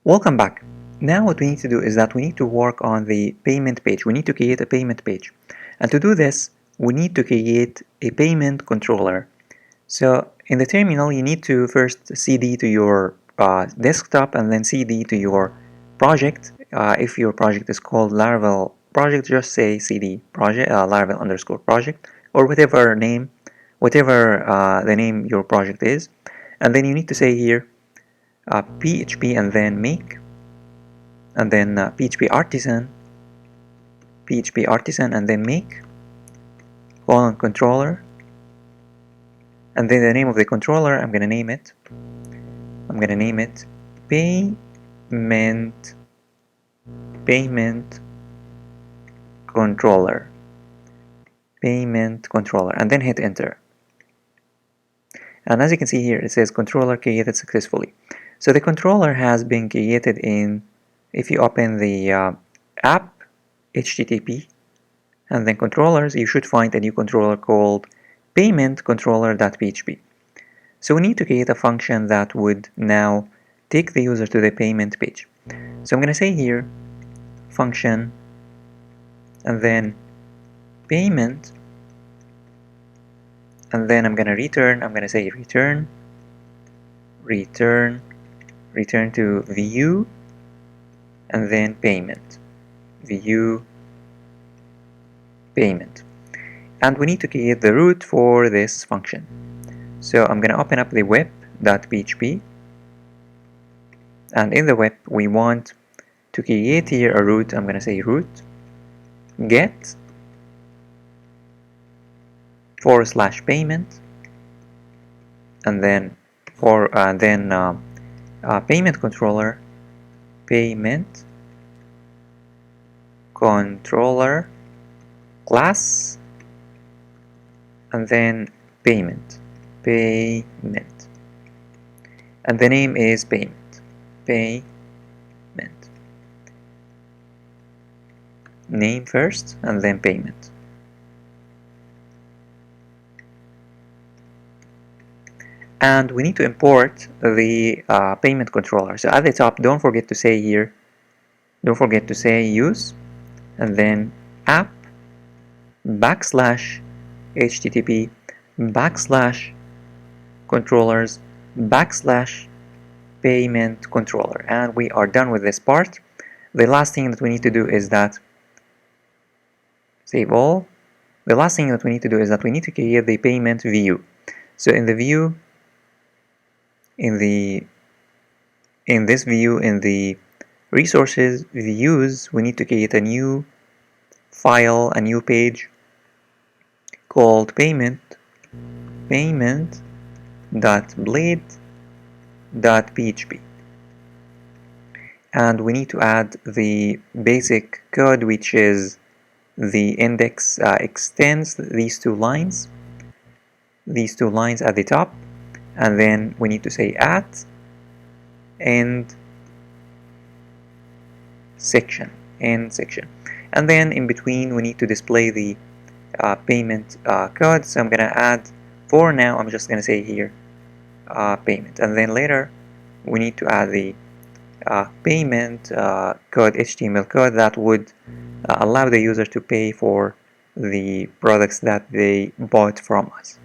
Welcome back. Now what we need to do is that we need to work on the payment page. We need to create a payment page. And to do this, we need to create a payment controller. So in the terminal, you need to first cd to your desktop and then cd to your project. If your project is called Laravel project, just say cd project Laravel underscore project or whatever the name your project is. And then you need to say here PHP and then make, and then PHP artisan and then make controller, and then the name of the controller I'm gonna name it payment controller, and then hit enter. And as you can see here, it says controller created successfully. So the controller has been created in, if you open the app HTTP and then controllers, you should find a new controller called payment controller.php. So we need to create a function that would now take the user to the payment page. So I'm going to say here function and then payment, and then I'm going to say return to view and then view payment. And we need to create the root for this function. So I'm going to open up the web.php, and in the web we want to create here a root. I'm going to say root get /payment, and then payment controller class, and then payment, and the name is payment, name first and then payment. And we need to import the payment controller. So at the top, don't forget to say use, and then app /http /controllers /payment controller. And we are done with this part. The last thing that we need to do is that save all. The last thing that we need to do is that we need to create the payment view. So in the view, in this view, in the resources views, we need to create a new file, a new page called payment.blade.php, and we need to add the basic code, which is the index extends these two lines at the top, and then we need to say at end section, and then in between we need to display the payment code. So I'm gonna add, for now I'm just gonna say here payment, and then later we need to add the payment code, HTML code that would allow the user to pay for the products that they bought from us.